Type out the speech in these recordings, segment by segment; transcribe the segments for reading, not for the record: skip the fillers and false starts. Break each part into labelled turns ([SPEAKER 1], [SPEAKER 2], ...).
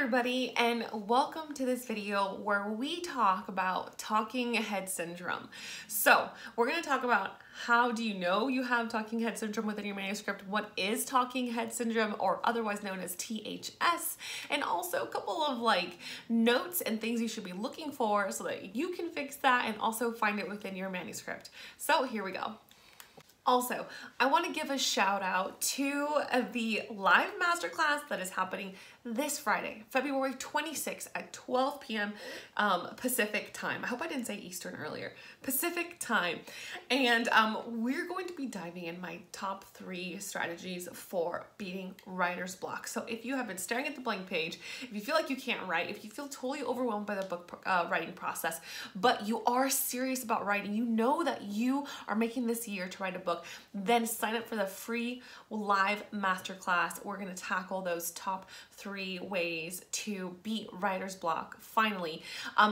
[SPEAKER 1] everybody, and welcome to this video where we talk about talking head syndrome. So we're going to talk about how do you know you have talking head syndrome within your manuscript, what is talking head syndrome, or otherwise known as THS, and also a couple of notes and things you should be looking for so that you can fix that and also find it within your manuscript. So here we go. Also, I want to give a shout out to the live masterclass that is happening this Friday, February 26th at 12 p.m. Pacific time. I hope I didn't say Eastern earlier. Pacific time. And we're going to be diving in my top 3 strategies for beating writer's block. So if you have been staring at the blank page, if you feel like you can't write, if you feel totally overwhelmed by the book writing process, but you are serious about writing, you know that you are making this year to write a book, then sign up for the free live masterclass. We're going to tackle those top 3 ways to beat writer's block finally.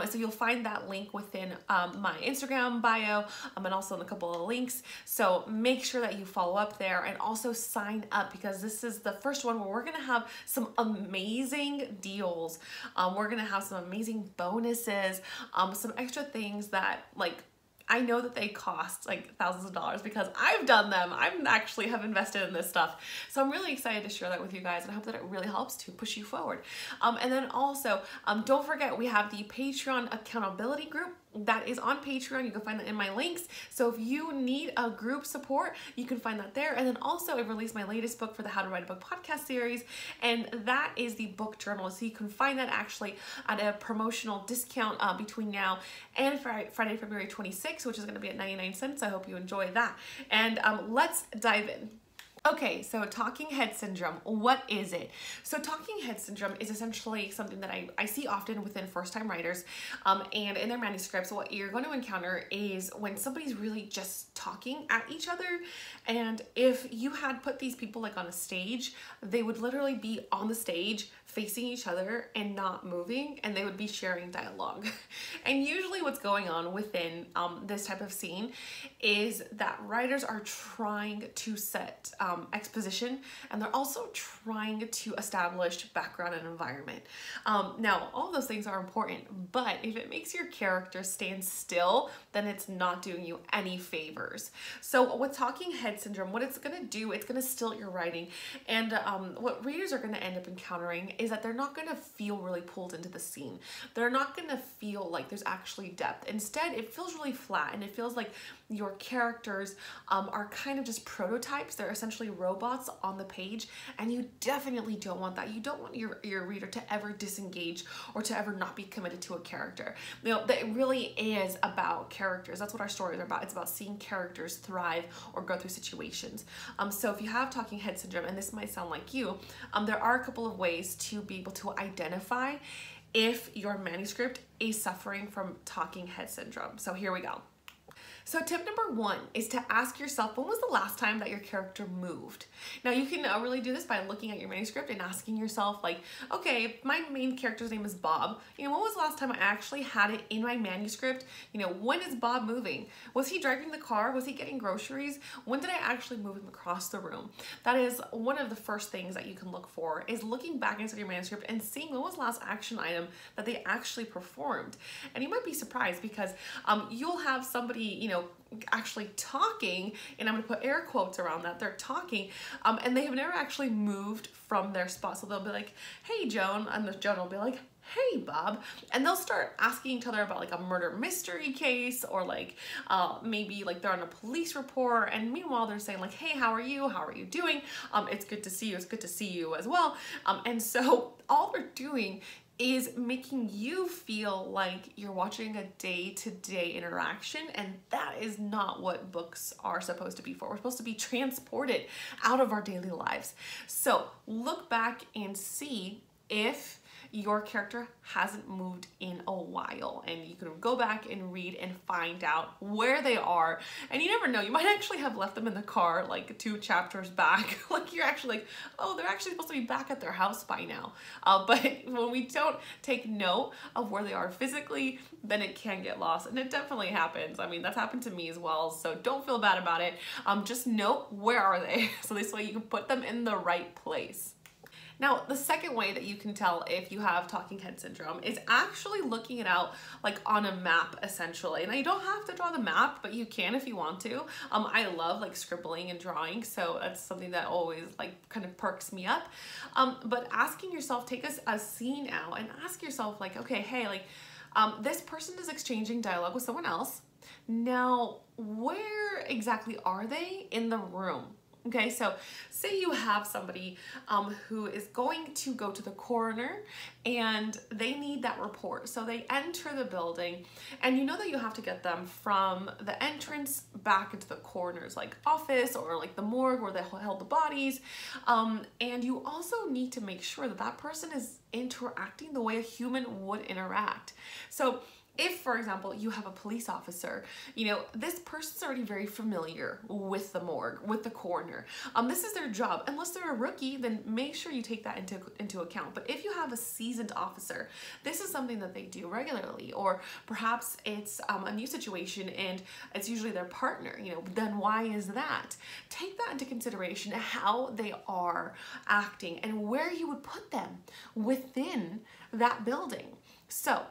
[SPEAKER 1] So you'll find that link within my Instagram bio and also in a couple of links. So make sure that you follow up there and also sign up, because this is the first one where we're going to have some amazing deals. We're going to have some amazing bonuses, some extra things that I know that they cost thousands of dollars because I've done them. I actually have invested in this stuff. So I'm really excited to share that with you guys, and I hope that it really helps to push you forward. And then also, don't forget, we have the Patreon accountability group that is on Patreon. You can find that in my links. So if you need a group support, you can find that there. And then also I've released my latest book for the How to Write a Book podcast series, and that is the book journal. So you can find that actually at a promotional discount between now and Friday, February 26th, which is going to be at 99 cents. I hope you enjoy that. And let's dive in. Okay, so talking head syndrome, what is it? So talking head syndrome is essentially something that I see often within first-time writers, and in their manuscripts. What you're going to encounter is when somebody's really just talking at each other, and if you had put these people on a stage, they would literally be on the stage facing each other and not moving, and they would be sharing dialogue. And usually what's going on within this type of scene is that writers are trying to set exposition, and they're also trying to establish background and environment. Now, all those things are important, but if it makes your character stand still, then it's not doing you any favors. So with talking head syndrome, what it's going to do, it's going to stilt your writing, and what readers are going to end up encountering is that they're not going to feel really pulled into the scene. They're not going to feel like there's actually depth. Instead, it feels really flat, and it feels like your characters are kind of just prototypes. They're essentially robots on the page, and you definitely don't want that. You don't want your reader to ever disengage or to ever not be committed to a character. You know, that really is about characters. That's what our stories are about. It's about seeing characters thrive or go through situations. So if you have talking head syndrome, and this might sound like you, there are a couple of ways to be able to identify if your manuscript is suffering from talking head syndrome. So here we go. So tip number 1 is to ask yourself, when was the last time that your character moved? Now you can really do this by looking at your manuscript and asking yourself okay, my main character's name is Bob. When was the last time I actually had it in my manuscript? When is Bob moving? Was he driving the car? Was he getting groceries? When did I actually move him across the room? That is one of the first things that you can look for, is looking back into your manuscript and seeing when was the last action item that they actually performed. And you might be surprised because you'll have somebody, actually talking, and I'm going to put air quotes around that, they're talking, and they have never actually moved from their spot. So they'll be like, hey, Joan, and Joan will be like, hey, Bob, and they'll start asking each other about a murder mystery case, or maybe they're on a police report, and meanwhile they're saying hey, how are you doing, it's good to see you, it's good to see you as well. And so all they're doing is making you feel like you're watching a day-to-day interaction, and that is not what books are supposed to be for. We're supposed to be transported out of our daily lives. So look back and see if your character hasn't moved in a while, and you can go back and read and find out where they are. And you never know, you might actually have left them in the car 2 chapters back. You're actually oh, they're actually supposed to be back at their house by now. But when we don't take note of where they are physically, then it can get lost, and it definitely happens. I mean, that's happened to me as well, so don't feel bad about it. Just note where are they, so this way you can put them in the right place. Now, the second way that you can tell if you have talking head syndrome is actually looking it out like on a map, essentially. Now, you don't have to draw the map, but you can if you want to. I love like scribbling and drawing, so that's something that always like kind of perks me up. But asking yourself, take a scene out and ask yourself like, okay, hey, like this person is exchanging dialogue with someone else. Now, where exactly are they in the room? Okay, so say you have somebody who is going to go to the coroner and they need that report. So they enter the building and you know that you have to get them from the entrance back into the coroner's like office or like the morgue where they held the bodies. And you also need to make sure that that person is interacting the way a human would interact. So if, for example, you have a police officer, you know, this person's already very familiar with the morgue, with the coroner. This is their job. Unless they're a rookie, then make sure you take that into account. But if you have a seasoned officer, this is something that they do regularly, or perhaps it's a new situation and it's usually their partner, you know, then why is that? Take that into consideration, how they are acting and where you would put them within that building. So,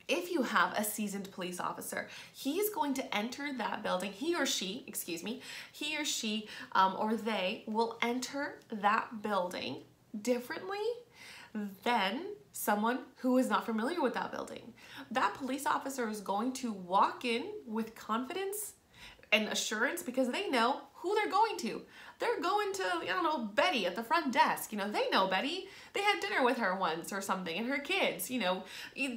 [SPEAKER 1] if you have a seasoned police officer, he's going to enter that building, he or she or they will enter that building differently than someone who is not familiar with that building. That police officer is going to walk in with confidence and assurance because they know who they're going to. They're going to, I don't know, Betty at the front desk. You know, they know Betty. They had dinner with her once or something, and her kids, you know.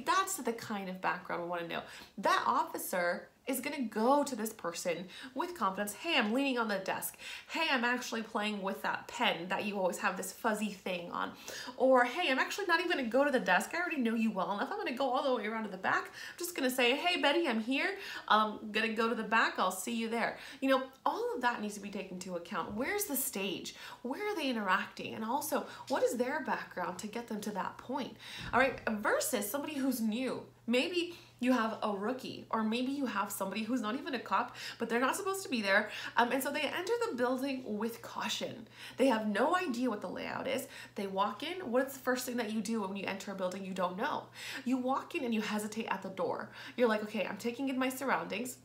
[SPEAKER 1] That's the kind of background we want to know. That officer is going to go to this person with confidence. Hey, I'm leaning on the desk. Hey, I'm actually playing with that pen that you always have this fuzzy thing on. Or, hey, I'm actually not even going to go to the desk. I already know you well enough. I'm going to go all the way around to the back. I'm just going to say, hey, Betty, I'm here. I'm going to go to the back. I'll see you there. You know, all of that needs to be taken into account. Where's the stage? Where are they interacting? And also, what is their background to get them to that point? All right, versus somebody who's new. Maybe you have a rookie, or maybe you have somebody who's not even a cop, but they're not supposed to be there. And so they enter the building with caution. They have no idea what the layout is. They walk in. What's the first thing that you do when you enter a building you don't know? You walk in and you hesitate at the door. You're like, okay, I'm taking in my surroundings.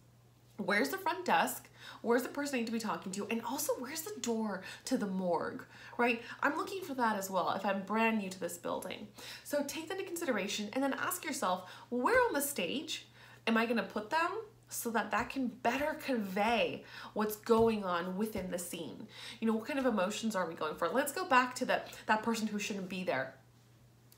[SPEAKER 1] Where's the front desk? Where's the person I need to be talking to? And also, where's the door to the morgue, right? I'm looking for that as well if I'm brand new to this building. So take that into consideration and then ask yourself, where on the stage am I gonna put them so that that can better convey what's going on within the scene? You know, what kind of emotions are we going for? Let's go back to that person who shouldn't be there.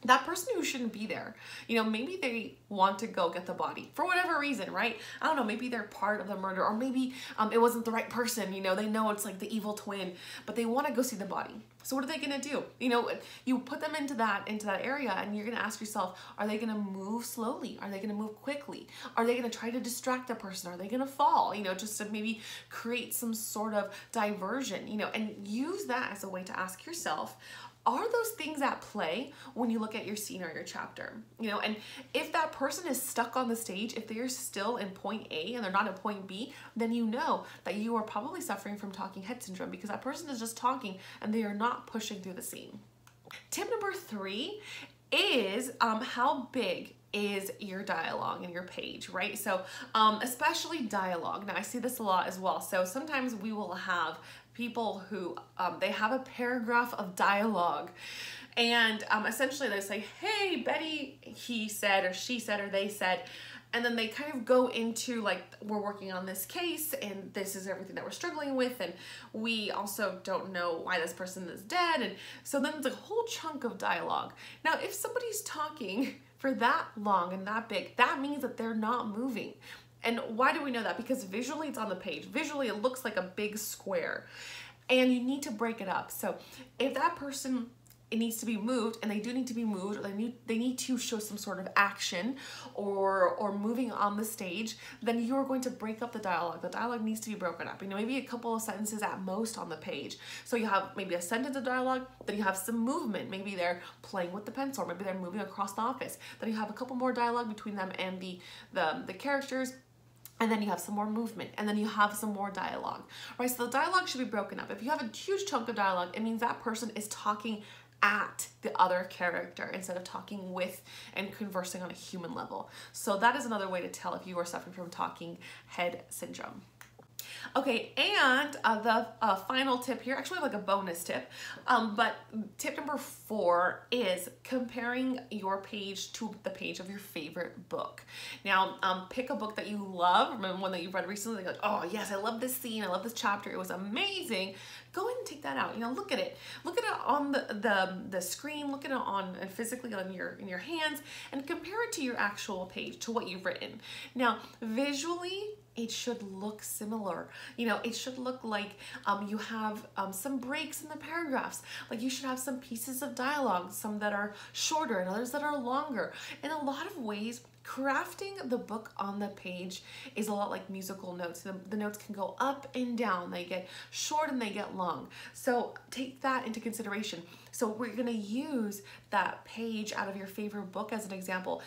[SPEAKER 1] That person who shouldn't be there, you know, maybe they want to go get the body for whatever reason, right? I don't know, maybe they're part of the murder, or maybe it wasn't the right person, you know, they know it's like the evil twin, but they want to go see the body. So what are they gonna do? You know, you put them into that area and you're gonna ask yourself, are they gonna move slowly? Are they gonna move quickly? Are they gonna try to distract the person? Are they gonna fall? You know, just to maybe create some sort of diversion, you know, and use that as a way to ask yourself, are those things at play when you look at your scene or your chapter? You know, and if that person is stuck on the stage, if they're still in point A and they're not in point B, then you know that you are probably suffering from talking head syndrome because that person is just talking and they are not pushing through the scene. Tip number 3 is how big is your dialogue in your page, right? So especially dialogue. Now I see this a lot as well. So sometimes we will have people who they have a paragraph of dialogue and essentially they say, hey, Betty, he said, or she said, or they said, and then they kind of go into like, we're working on this case and this is everything that we're struggling with, and we also don't know why this person is dead. And so then it's a whole chunk of dialogue. Now, if somebody's talking for that long and that big, that means that they're not moving. And why do we know that? Because visually it's on the page. Visually it looks like a big square and you need to break it up. So if that person, it needs to be moved, and they do need to be moved, or they need to show some sort of action or moving on the stage, then you're going to break up the dialogue. The dialogue needs to be broken up. You know, maybe a couple of sentences at most on the page. So you have maybe a sentence of dialogue, then you have some movement. Maybe they're playing with the pencil, maybe they're moving across the office. Then you have a couple more dialogue between them and the characters. And then you have some more movement, and then you have some more dialogue, right? So the dialogue should be broken up. If you have a huge chunk of dialogue, it means that person is talking at the other character instead of talking with and conversing on a human level. So that is another way to tell if you are suffering from talking head syndrome. Okay, and the final tip here, actually like a bonus tip, but tip number 4 is comparing your page to the page of your favorite book. Now, pick a book that you love, remember one that you've read recently, like, oh yes, I love this scene, I love this chapter, it was amazing. Go ahead and take that out, look at it. Look at it on the screen, look at it on physically in your hands, and compare it to your actual page, to what you've written. Now, visually, it should look similar. It should look like you have some breaks in the paragraphs. Like you should have some pieces of dialogue, some that are shorter and others that are longer. In a lot of ways, crafting the book on the page is a lot like musical notes. The notes can go up and down. They get short and they get long. So take that into consideration. So we're gonna use that page out of your favorite book as an example.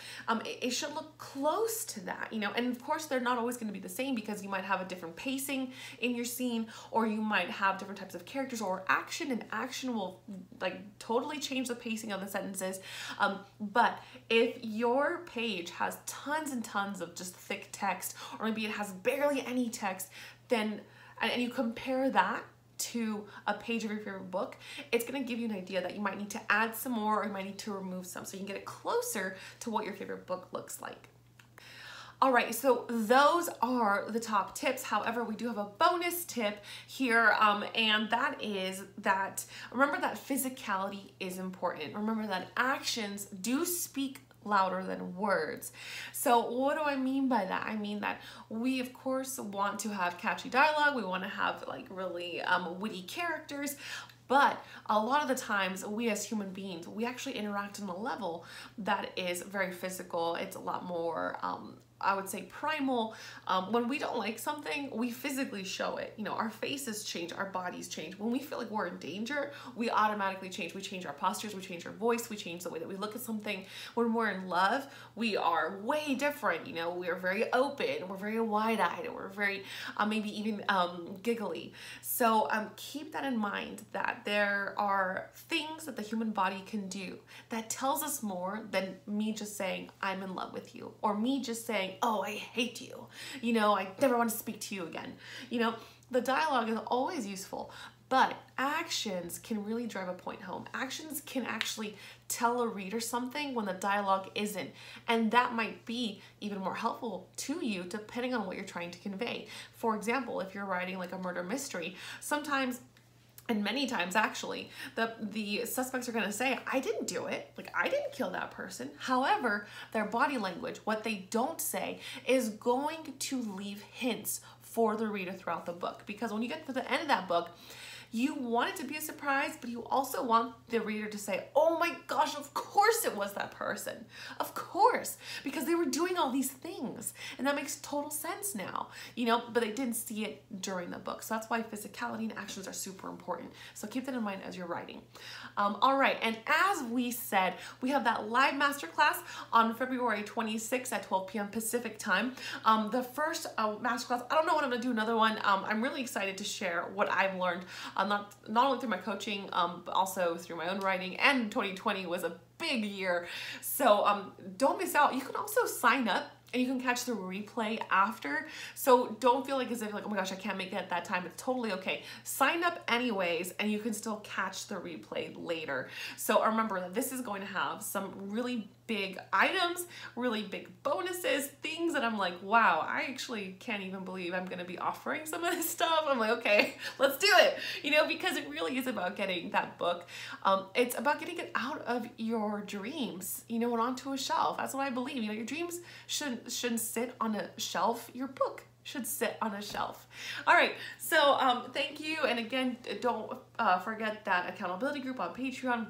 [SPEAKER 1] It should look close to that, and of course they're not always gonna be the same because you might have a different pacing in your scene, or you might have different types of characters or action, and action will like totally change the pacing of the sentences. But if your page has tons and tons of just thick text, or maybe it has barely any text, then, and you compare that to a page of your favorite book, it's going to give you an idea that you might need to add some more, or you might need to remove some, so you can get it closer to what your favorite book looks like. All right, so those are the top tips. However, we do have a bonus tip here, and that is that remember that physicality is important. Remember that actions do speak louder than words. So what do I mean by that? I mean that we of course want to have catchy dialogue, we want to have like really witty characters, but a lot of the times we as human beings, we actually interact on a level that is very physical. It's a lot more I would say primal. When we don't like something, we physically show it. Our faces change, our bodies change. When we feel like we're in danger, we automatically change. We change our postures, we change our voice, we change the way that we look at something. When we're in love, we are way different. We are very open, we're very wide-eyed, we're very maybe even giggly. So keep that in mind, that there are things that the human body can do that tells us more than me just saying, I'm in love with you, or me just saying, oh, I hate you. I never want to speak to you again. The dialogue is always useful, but actions can really drive a point home. Actions can actually tell a reader something when the dialogue isn't, and that might be even more helpful to you depending on what you're trying to convey. For example, if you're writing like a murder mystery, sometimes, and many times actually, the suspects are gonna say, I didn't do it, like I didn't kill that person. However, their body language, what they don't say, is going to leave hints for the reader throughout the book. Because when you get to the end of that book, you want it to be a surprise, but you also want the reader to say, oh my gosh, of course it was that person. Of course, because they were doing all these things. And that makes total sense now, but they didn't see it during the book. So that's why physicality and actions are super important. So keep that in mind as you're writing. All right, and as we said, we have that live masterclass on February 26th at 12 p.m. Pacific time. The first masterclass, I don't know when I'm gonna do another one. I'm really excited to share what I've learned. Not only through my coaching, but also through my own writing, and 2020 was a big year. So don't miss out. You can also sign up and you can catch the replay after. So don't feel like as if like, oh my gosh, I can't make it at that time. It's totally okay. Sign up anyways, and you can still catch the replay later. So remember that this is going to have some really big items, really big bonuses, things that I'm like, wow, I actually can't even believe I'm gonna be offering some of this stuff. I'm like, okay, let's do it. Because it really is about getting that book. It's about getting it out of your dreams, and onto a shelf. That's what I believe. Your dreams shouldn't sit on a shelf. Your book should sit on a shelf. All right, so thank you. And again, don't forget that accountability group on Patreon.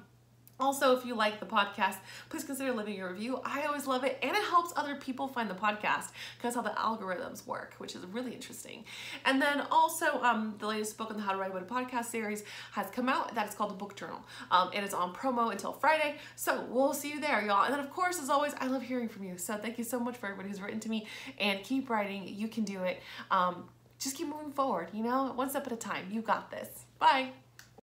[SPEAKER 1] Also, if you like the podcast, please consider leaving a review. I always love it, and it helps other people find the podcast because how the algorithms work, which is really interesting. And then also, the latest book in the How to Write a Good Podcast series has come out. That is called The Book Journal. It is on promo until Friday, so we'll see you there, y'all. And then, of course, as always, I love hearing from you. So thank you so much for everybody who's written to me, and keep writing. You can do it. Just keep moving forward, one step at a time. You got this. Bye.